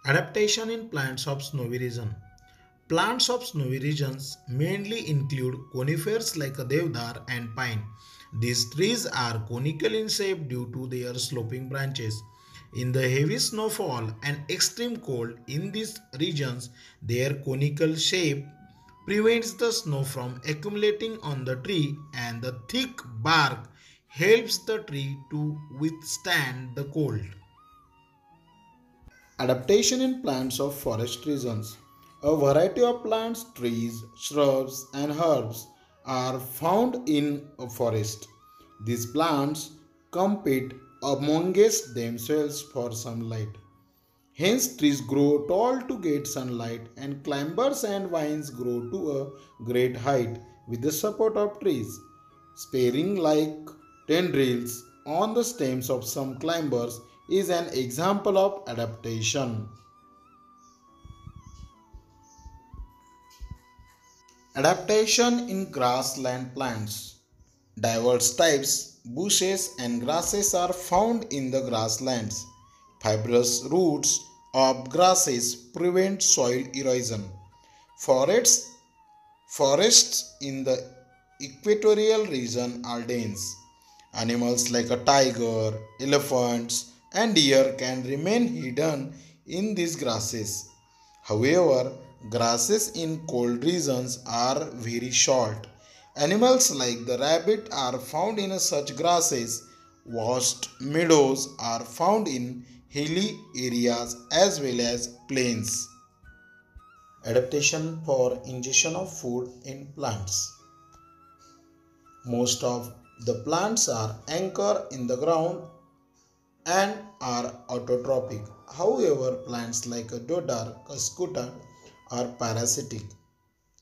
Adaptation in plants of snowy region. Plants of snowy regions mainly include conifers like deodar and pine. These trees are conical in shape due to their sloping branches. In the heavy snowfall and extreme cold in these regions, their conical shape prevents the snow from accumulating on the tree, and the thick bark helps the tree to withstand the cold. Adaptation in plants of forest regions. A variety of plants, trees, shrubs, and herbs are found in a forest. These plants compete amongst themselves for sunlight. Hence, trees grow tall to get sunlight, and climbers and vines grow to a great height with the support of trees. Sparing like tendrils on the stems of some climbers is an example of adaptation. Adaptation in grassland plants. Diverse types, bushes, and grasses are found in the grasslands. Fibrous roots of grasses prevent soil erosion. Forests, forests in the equatorial region are dense. Animals like a tiger, elephants, and deer can remain hidden in these grasses. However, grasses in cold regions are very short. Animals like the rabbit are found in such grasses. Vast meadows are found in hilly areas as well as plains. Adaptation for ingestion of food in plants. Most of the plants are anchored in the ground and are autotrophic. However, plants like Dodar cuscuta are parasitic.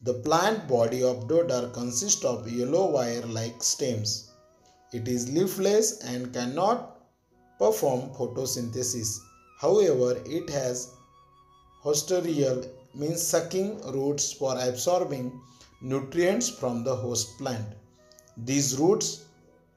The plant body of Dodar consists of yellow wire-like stems. It is leafless and cannot perform photosynthesis. However, it has hosterial means sucking roots for absorbing nutrients from the host plant. These roots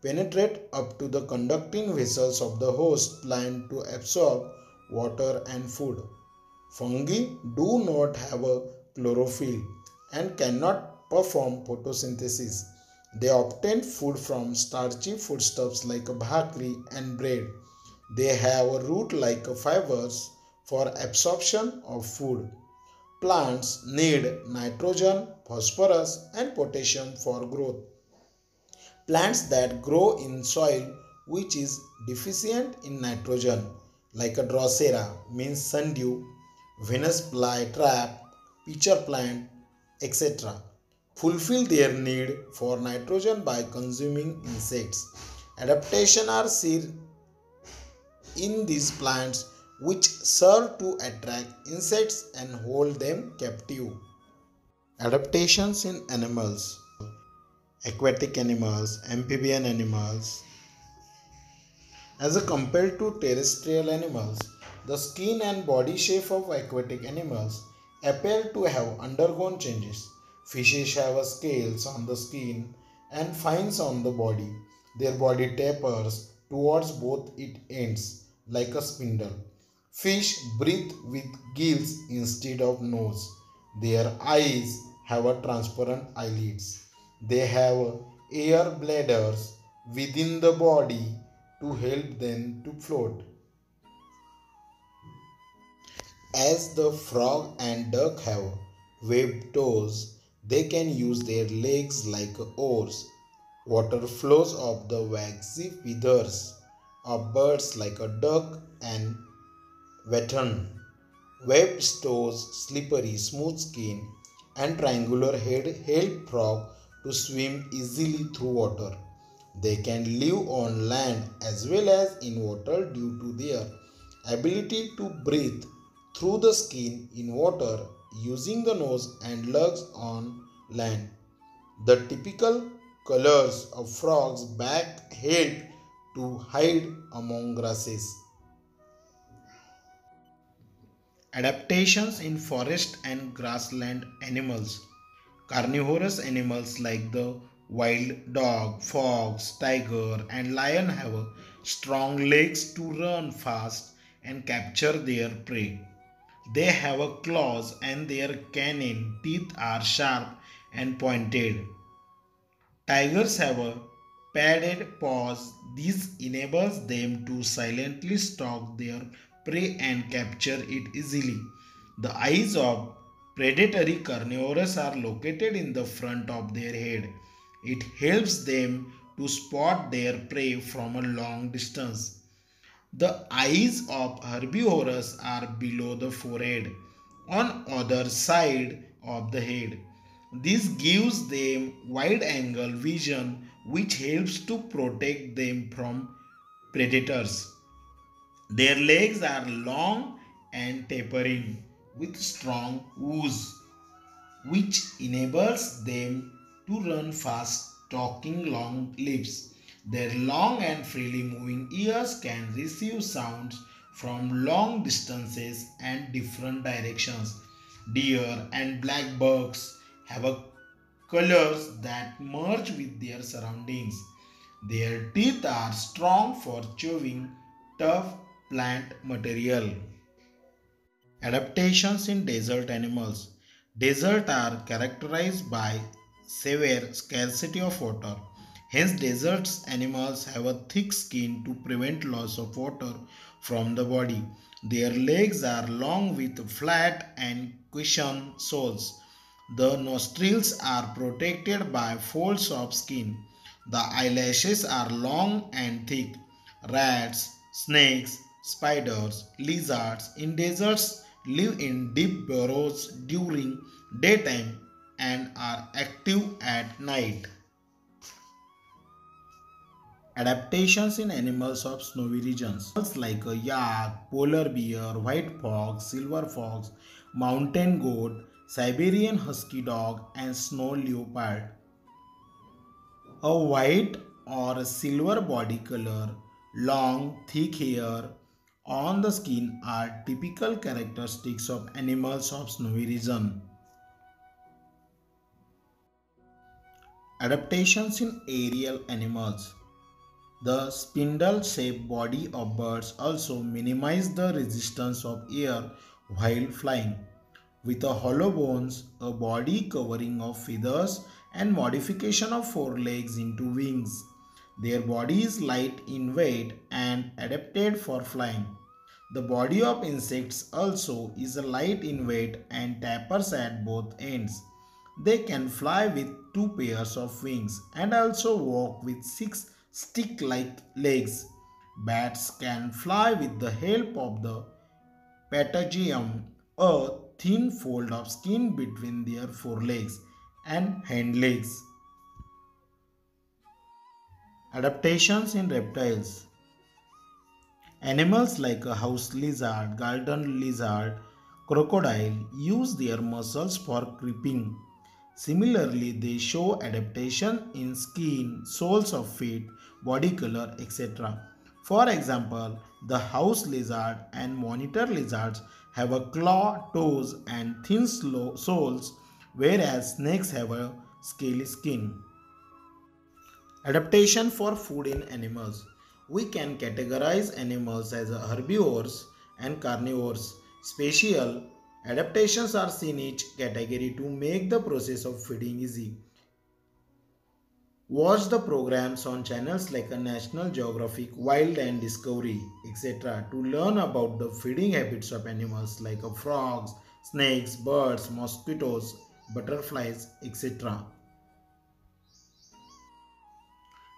penetrate up to the conducting vessels of the host plant to absorb water and food. Fungi do not have a chlorophyll and cannot perform photosynthesis. They obtain food from starchy foodstuffs like bhakri and bread. They have a root-like fibers for absorption of food. Plants need nitrogen, phosphorus, and potassium for growth. Plants that grow in soil which is deficient in nitrogen, like a drosera, means sundew, Venus flytrap, pitcher plant, etc., fulfill their need for nitrogen by consuming insects. Adaptation are seen in these plants which serve to attract insects and hold them captive. Adaptations in animals. Aquatic animals, amphibian animals. As compared to terrestrial animals, the skin and body shape of aquatic animals appear to have undergone changes. Fishes have scales on the skin and fins on the body. Their body tapers towards both its ends like a spindle. Fish breathe with gills instead of nose. Their eyes have a transparent eyelids. They have air bladders within the body to help them to float. As the frog and duck have webbed toes, they can use their legs like oars. Water flows off the waxy feathers of birds like a duck and weten. Webbed toes, slippery smooth skin, and triangular head help frog to swim easily through water. They can live on land as well as in water due to their ability to breathe through the skin in water using the nose and legs on land. The typical colors of frogs' back help to hide among grasses. Adaptations in forest and grassland animals. Carnivorous animals like the wild dog, fox, tiger, and lion have strong legs to run fast and capture their prey. They have a claws and their canine teeth are sharp and pointed. Tigers have a padded paws. This enables them to silently stalk their prey and capture it easily. The eyes of predatory carnivores are located in the front of their head. It helps them to spot their prey from a long distance. The eyes of herbivores are below the forehead, on other side of the head. This gives them wide angle vision which helps to protect them from predators. Their legs are long and tapering with strong hooves which enables them to run fast talking long lips. Their long and freely moving ears can receive sounds from long distances and different directions. Deer and blackbirds have a colors that merge with their surroundings. Their teeth are strong for chewing tough plant material. Adaptations in desert animals. Deserts are characterized by severe scarcity of water. Hence, desert animals have a thick skin to prevent loss of water from the body. Their legs are long with flat and cushioned soles. The nostrils are protected by folds of skin. The eyelashes are long and thick. Rats, snakes, spiders, lizards in deserts live in deep burrows during daytime and are active at night. Adaptations in animals of snowy regions. Animals like a yak, polar bear, white fox, silver fox, mountain goat, Siberian husky dog, and snow leopard. A white or silver body color, long, thick hair on the skin are typical characteristics of animals of snowy region. Adaptations in aerial animals. The spindle-shaped body of birds also minimize the resistance of air while flying. With a hollow bones, a body covering of feathers, and modification of forelegs into wings. Their body is light in weight and adapted for flying. The body of insects also is light in weight and tapers at both ends. They can fly with two pairs of wings and also walk with six stick-like legs. Bats can fly with the help of the patagium, a thin fold of skin between their forelegs and hind legs. Adaptations in reptiles. Animals like a house lizard, garden lizard, crocodile use their muscles for creeping. Similarly, they show adaptation in skin, soles of feet, body color, etc. For example, the house lizard and monitor lizards have a claw, toes, and thin soles, whereas snakes have a scaly skin. Adaptation for food in animals. We can categorize animals as herbivores and carnivores. Special adaptations are seen in each category to make the process of feeding easy. Watch the programs on channels like National Geographic, Wild and Discovery, etc. to learn about the feeding habits of animals like frogs, snakes, birds, mosquitoes, butterflies, etc.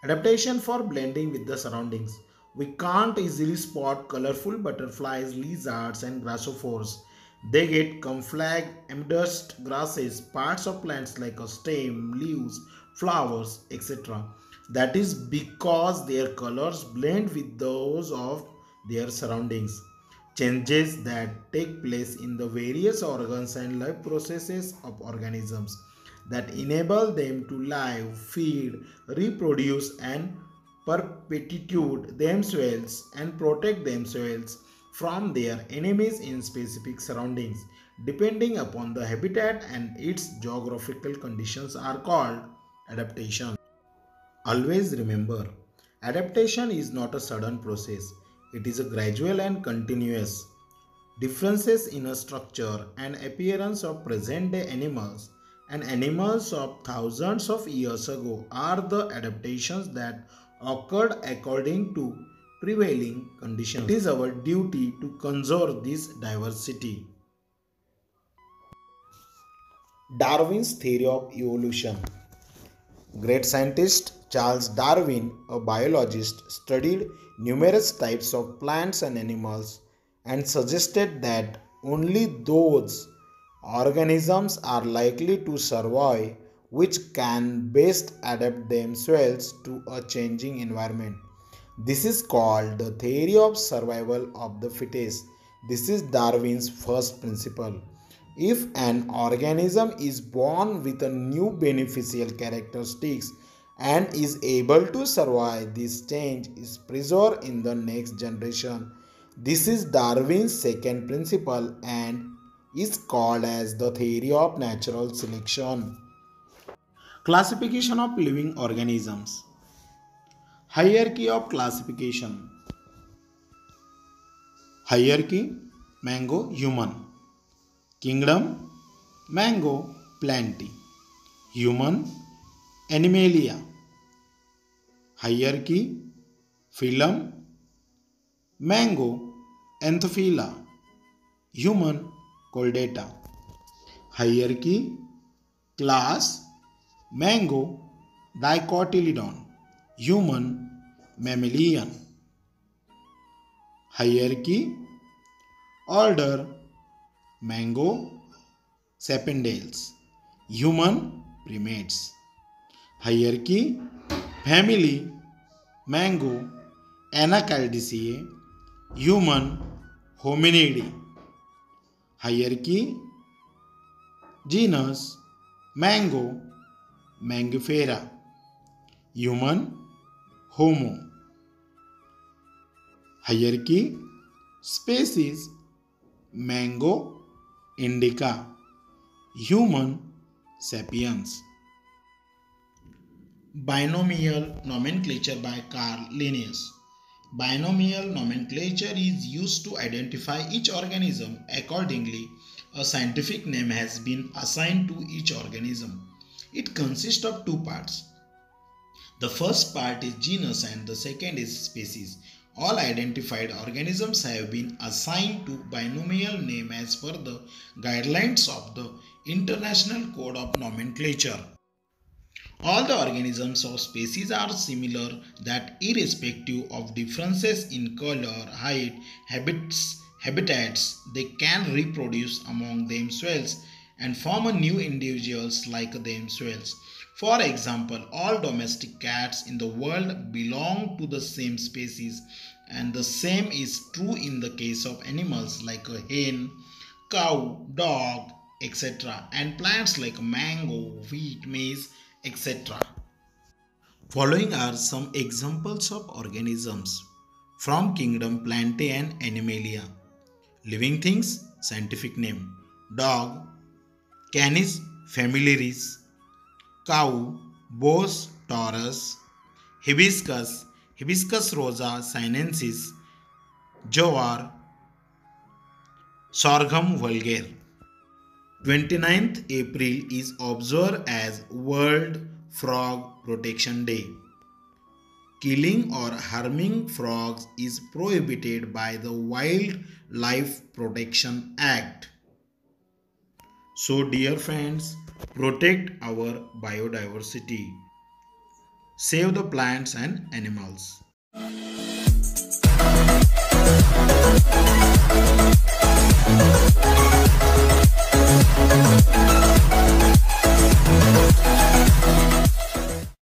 Adaptation for blending with the surroundings. We can't easily spot colorful butterflies, lizards, and grasshoppers. They get camouflage amidst grasses, parts of plants like a stem, leaves, flowers, etc. That is because their colors blend with those of their surroundings. Changes that take place in the various organs and life processes of organisms that enable them to live, feed, reproduce, and perpetuate themselves and protect themselves from their enemies in specific surroundings, depending upon the habitat and its geographical conditions, are called adaptation. Always remember, adaptation is not a sudden process, it is a gradual and continuous. Differences in a structure and appearance of present-day animals and animals of thousands of years ago are the adaptations that occurred according to prevailing conditions. It is our duty to conserve this diversity. Darwin's theory of evolution. Great scientist Charles Darwin, a biologist, studied numerous types of plants and animals and suggested that only those organisms are likely to survive which can best adapt themselves to a changing environment. This is called the theory of survival of the fittest. This is Darwin's first principle. If an organism is born with a new beneficial characteristics and is able to survive, this change is preserved in the next generation. This is Darwin's second principle and is called as the theory of natural selection. Classification of living organisms. Hierarchy of classification. Hierarchy: mango, human. Kingdom: mango, plenty. Human: Animalia. Hierarchy: phylum: mango, Anthophila. Human: Chordata. Hierarchy: class: mango, Dicotyledon. Human: Mammalian. Hierarchy: order: mango, Sapindales. Human: Primates. Hierarchy: family: mango, Anacalydaceae. Human: Hominidae. Hierarchy: genus: mango, Mangifera. Human: Homo. Hierarchy: species: mango, Indica. Human: Sapiens. Binomial nomenclature by Carl Linnaeus. Binomial nomenclature is used to identify each organism. Accordingly, a scientific name has been assigned to each organism. It consists of two parts. The first part is genus and the second is species. All identified organisms have been assigned to binomial name as per the guidelines of the International Code of Nomenclature. All the organisms of species are similar that irrespective of differences in color, height, habitats, they can reproduce among themselves and form a new individuals like themselves. For example, all domestic cats in the world belong to the same species, and the same is true in the case of animals like a hen, cow, dog, etc., and plants like mango, wheat, maize, etc. Following are some examples of organisms from kingdom Plantae and Animalia. Living things, scientific name: dog, Canis familiaris. Cow, Bos taurus. Hibiscus, Hibiscus rosa sinensis. Jowar, Sorghum vulgare. 29th April is observed as World Frog Protection Day. Killing or harming frogs is prohibited by the Wildlife Protection Act. So dear friends, protect our biodiversity. Save the plants and animals.